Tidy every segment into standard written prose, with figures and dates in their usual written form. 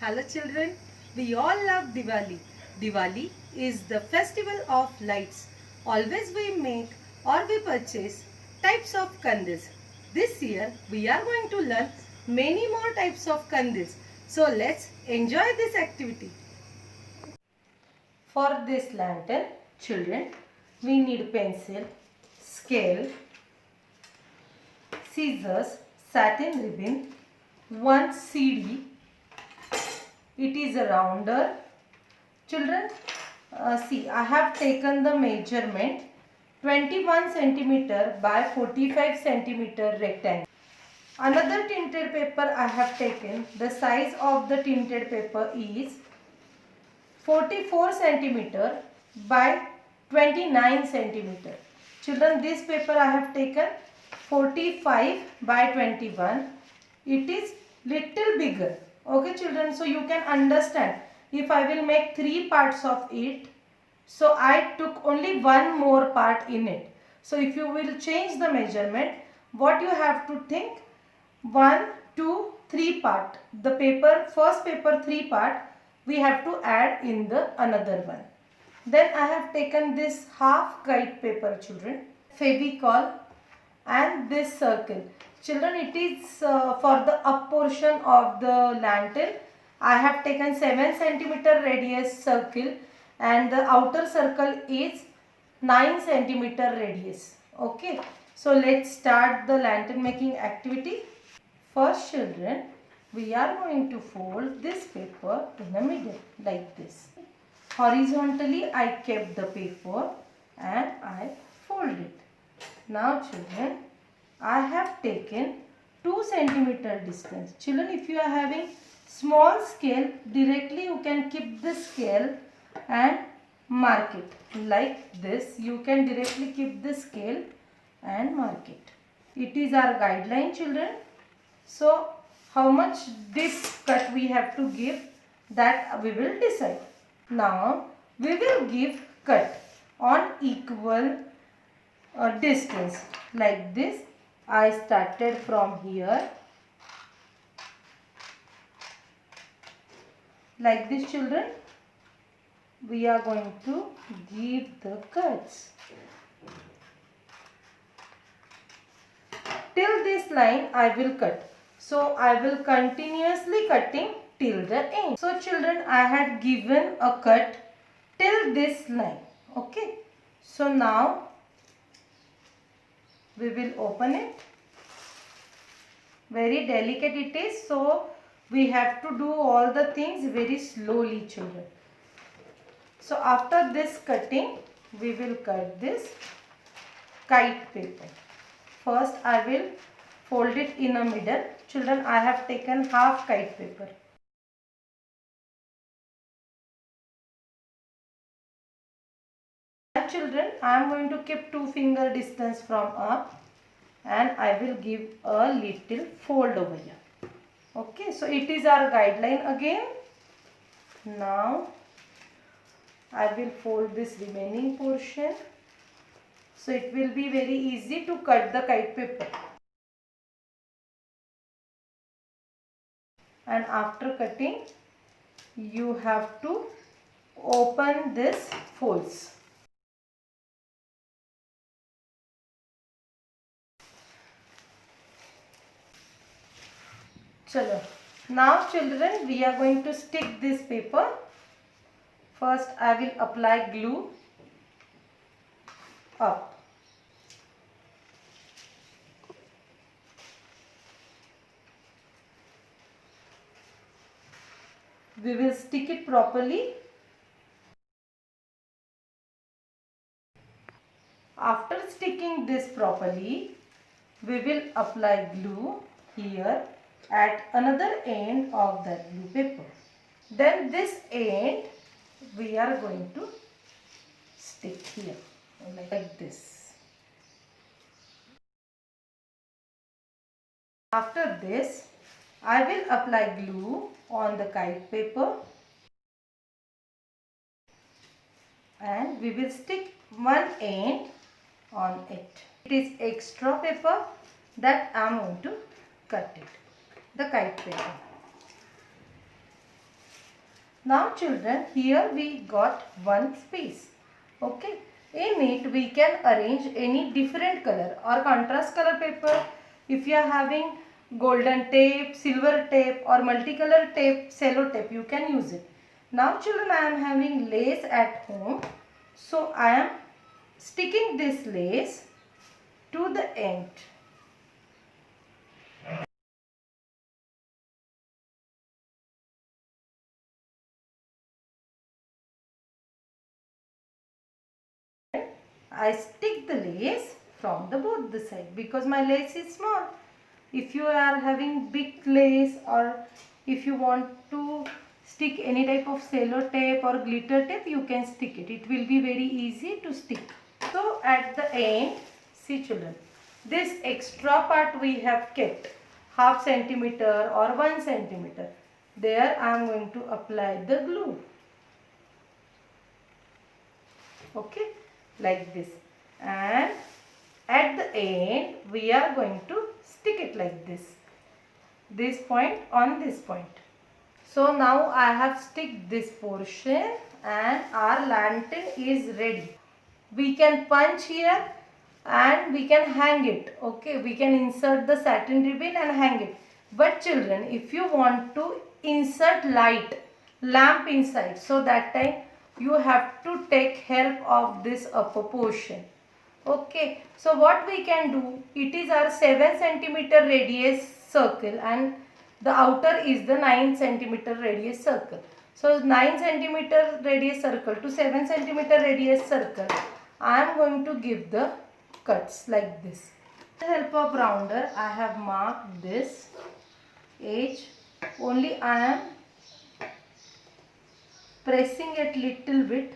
Hello children, we all love Diwali. Diwali is the festival of lights. Always we make or we purchase types of candles. This year we are going to learn many more types of candles. So let's enjoy this activity. For this lantern, children, we need pencil, scale, scissors, satin ribbon, one CD. It is a rounder. Children, see, I have taken the measurement 21 centimeter by 45 centimeter rectangle. Another tinted paper I have taken. The size of the tinted paper is 44 centimeter by 29 centimeter. Children, this paper I have taken 45 by 21. It is little bigger. Okay children, so you can understand if I will make 3 parts of it, so I took only one more part in it. So if you will change the measurement, what you have to think, 1, 2, 3 part. The paper, first paper 3 part, we have to add in the another one. Then I have taken this half kite paper children, Fevicol and this circle. Children, it is for the up portion of the lantern. I have taken 7 centimeter radius circle and the outer circle is 9 centimeter radius. Okay. So let's start the lantern making activity. First children, we are going to fold this paper in the middle like this. Horizontally I kept the paper and I fold it. Now children, I have taken 2 centimeter distance. Children, if you are having small scale, directly you can keep the scale and mark it like this. You can directly keep the scale and mark it. It is our guideline children. So how much deep cut we have to give, that we will decide. Now we will give cut on equal distance like this. I started from here like this children. We are going to give the cuts till this line. I will cut, so I will continuously cutting till the end. So children, I had given a cut till this line. Okay, so now we will open it. Very delicate it is, so we have to do all the things very slowly children. So after this cutting, we will cut this kite paper. First I will fold it in a middle. Children, I have taken half kite paper. Children, I am going to keep 2 finger distance from up and I will give a little fold over here. Okay, so it is our guideline again. Now I will fold this remaining portion, so it will be very easy to cut the kite paper. And after cutting, you have to open this folds. Chalo. Now children, we are going to stick this paper. First I will apply glue up. We will stick it properly. After sticking this properly, we will apply glue here at another end of that glue paper. Then this end we are going to stick here like this. After this, I will apply glue on the kite paper and we will stick one end on it. It is extra paper that I am going to cut it, the kite paper. Now children, here we got one space. Okay. In it we can arrange any different color or contrast color paper. If you are having golden tape, silver tape or multicolor tape, cello tape, you can use it. Now children, I am having lace at home. So I am sticking this lace to the end. I stick the lace from the both the side because my lace is small. If you are having big lace or if you want to stick any type of cello tape or glitter tape, you can stick it. It will be very easy to stick. So at the end, see children, this extra part we have kept half centimeter or 1 centimeter. There I am going to apply the glue. Okay, like this, and at the end we are going to stick it like this point on this point. So now I have stick this portion and our lantern is ready. We can punch here and we can hang it. Okay, we can insert the satin ribbon and hang it. But children, if you want to insert lamp inside, so that time you have to take help of this upper portion. Okay, so what we can do, it is our 7 centimeter radius circle and the outer is the 9 centimeter radius circle. So 9 centimeter radius circle to 7 centimeter radius circle, I am going to give the cuts like this. With the help of rounder, I have marked this edge. Only I am pressing it little bit.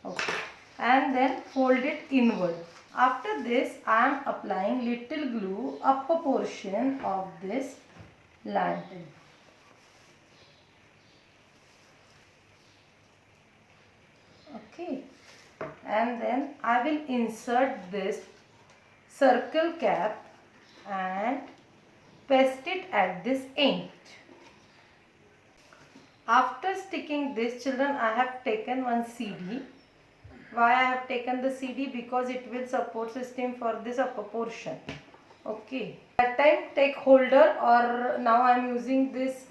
Okay, and then fold it inward. After this, I am applying little glue upper portion of this lantern. Okay, and then I will insert this circle cap and paste it at this end. After sticking this, children, I have taken one CD. Why I have taken the CD? Because it will support system for this upper portion. Okay, that time take holder, or now I am using this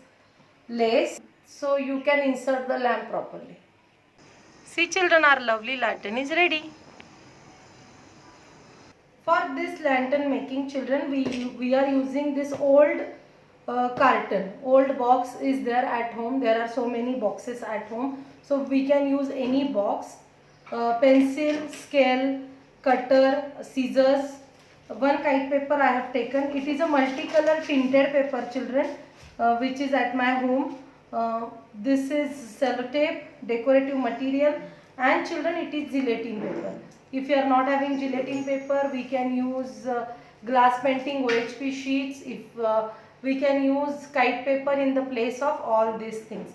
lace, so you can insert the lamp properly. See children, our lovely lantern is ready. For this lantern making, children, we are using this old carton. Old box is there at home. There are so many boxes at home. So we can use any box. Pencil, scale, cutter, scissors. One kite paper I have taken. It is a multicolor tinted paper, children, which is at my home. This is sellotape, decorative material, and children, it is gelatin paper. If you are not having gelatin paper, we can use glass painting OHP sheets. If we can use kite paper in the place of all these things.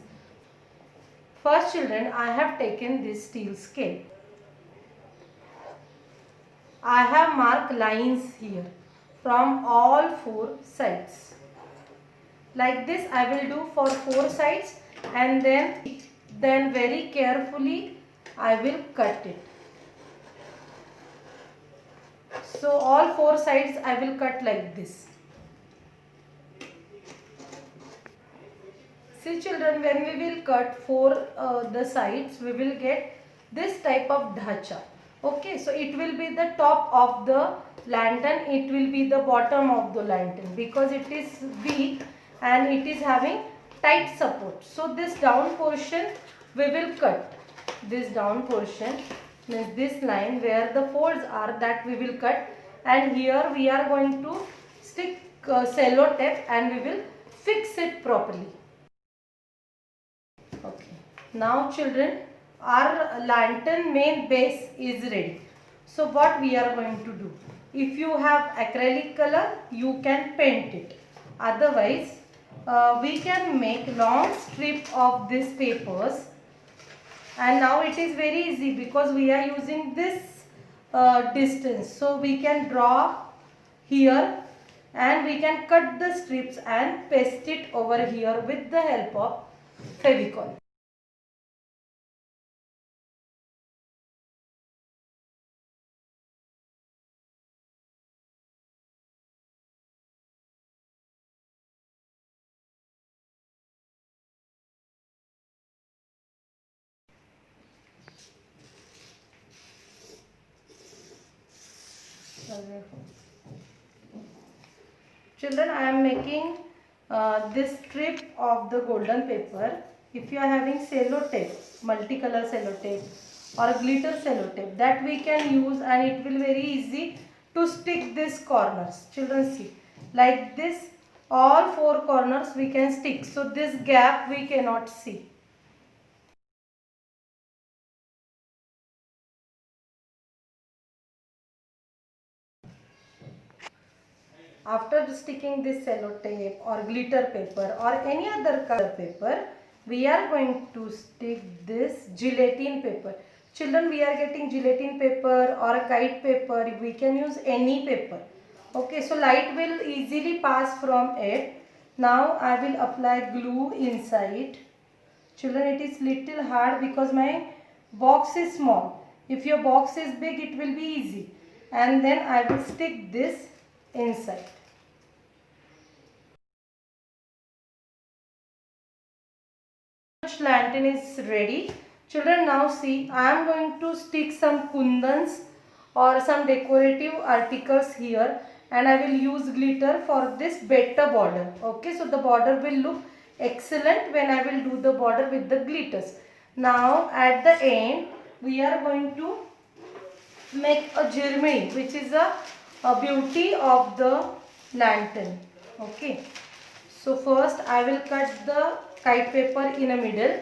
First children, I have taken this steel scale. I have marked lines here from all 4 sides. Like this I will do for 4 sides, and then very carefully I will cut it. So all 4 sides I will cut like this. See children, when we will cut for the sides, we will get this type of dhacha. Okay, so it will be the top of the lantern, it will be the bottom of the lantern, because it is weak and it is having tight support. So this down portion we will cut. This down portion means this line where the folds are, that we will cut, and here we are going to stick cello tape and we will fix it properly. Okay, now children, our lantern main base is ready. So what we are going to do, if you have acrylic color, you can paint it. Otherwise we can make long strip of these papers, and now it is very easy because we are using this distance. So we can draw here and we can cut the strips and paste it over here with the help of Fevicol. Children, I am making this strip of the golden paper. If you are having sellotape, multicolor sellotape or glitter sellotape, that we can use, and it will very easy to stick these corners. Children, see, like this, all four corners we can stick. So this gap we cannot see. After sticking this sellotape or glitter paper or any other color paper, we are going to stick this gelatin paper. Children, we are getting gelatin paper or a kite paper. We can use any paper. Okay, so light will easily pass from it. Now I will apply glue inside. Children, it is little hard because my box is small. If your box is big, it will be easy. And then I will stick this inside. Lantern is ready. Children, now see, I am going to stick some kundans or some decorative articles here, and I will use glitter for this better border. Okay, so the border will look excellent when I will do the border with the glitters. Now at the end we are going to make a germany, which is a beauty of the lantern. Okay, so first I will cut the kite paper in a middle.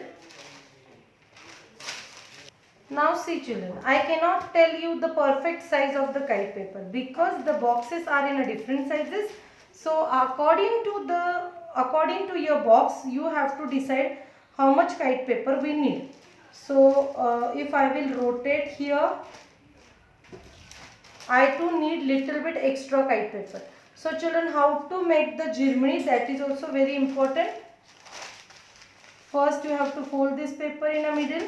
Now see children, I cannot tell you the perfect size of the kite paper because the boxes are in a different sizes. So according to your box, you have to decide how much kite paper we need. So if I will rotate here, I too need little bit extra kite paper. So children, how to make the germany, that is also very important. First you have to fold this paper in a middle.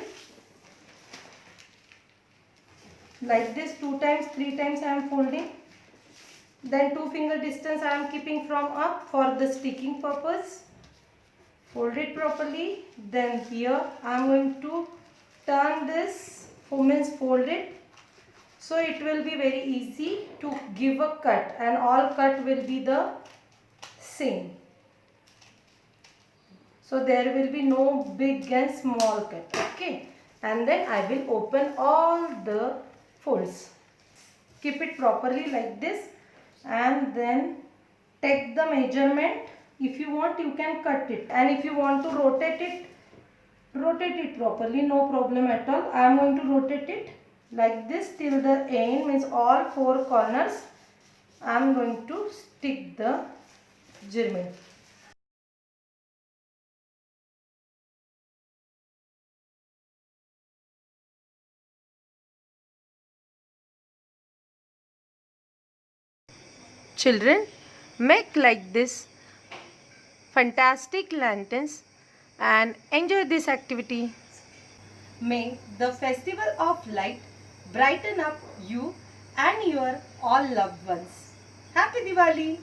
Like this, 2 times, 3 times I am folding. Then 2 finger distance I am keeping from up for the sticking purpose. Fold it properly. Then here I am going to turn this, means fold it. So it will be very easy to give a cut, and all cut will be the same. So there will be no big and small cut. Okay. And then I will open all the folds. Keep it properly like this, and then take the measurement. If you want, you can cut it, and if you want to rotate it properly, no problem at all. I am going to rotate it like this till the end, means all 4 corners I am going to stick the germany. Children, make like this fantastic lanterns and enjoy this activity. May the festival of light brighten up you and your all loved ones. Happy Diwali!